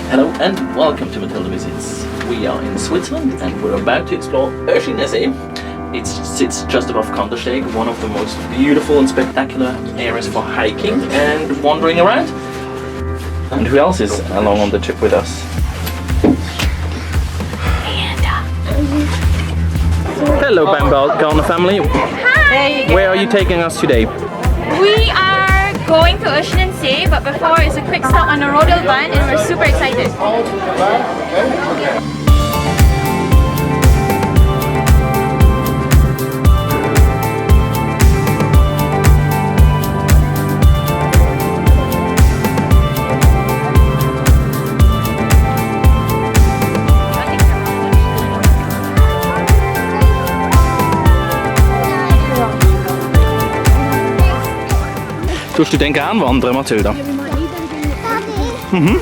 Hello and welcome to Matilda Visits. We are in Switzerland and we're about to explore Oeschinensee. It sits just above Kandersteg, one of the most beautiful and spectacular areas for hiking and wandering around. And who else is along on the trip with us? Hello Garner family. Hi! Where are you taking us today? We are going to Oeschinensee, but before it's a quick stop on a rodel van and we're super excited. Tust du denn gern wandern, Matilda? Mhm.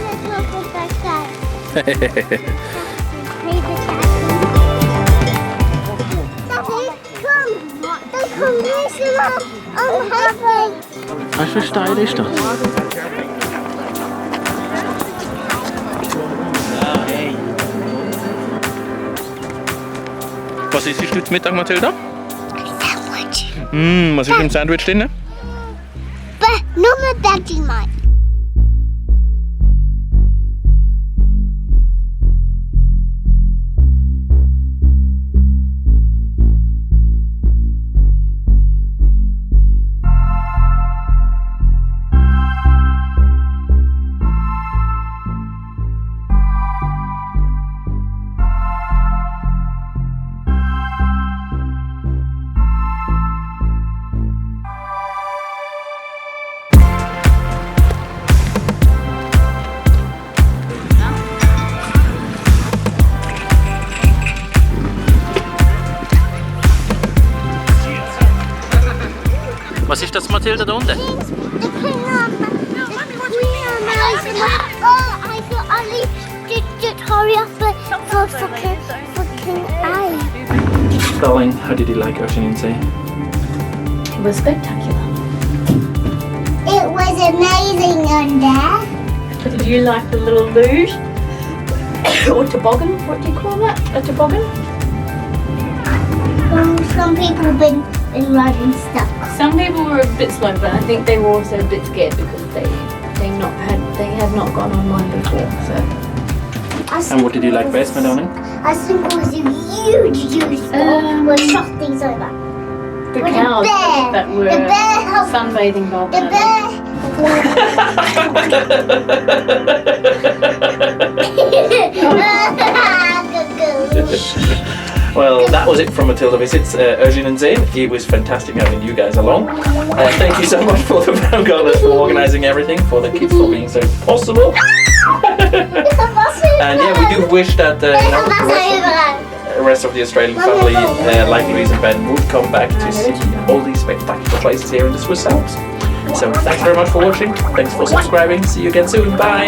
Weißt du, wie steil ist das? Was isst du zum Mittag, Matilda? Sandwich. Was ist im Sandwich drin? Nur mit Vegemite. Was ist das, Matilda, da unten? Darling, how did you like Oeschinensee? It was spectacular. It was amazing on there. Did you like the little luge? Or toboggan? What do you call that? A toboggan? Some people been riding stuck. Some people were a bit slow, but I think they were also a bit scared because they have not gone on one before. So. And what did you like best, my darling? I think it was a huge where something's over. The With cows the bear. that were The bear helped. sunbathing by The bear. Well, that was it from Matilda Visits Oeschinensee. It was fantastic having you guys along. Thank you so much for the Gardeners for organising everything, for the kids for being so possible. And yeah, we do wish that the rest of the Australian family, like Louise and Ben, would come back to see all these spectacular places here in the Swiss Alps. So thanks very much for watching. Thanks for subscribing. See you again soon. Bye.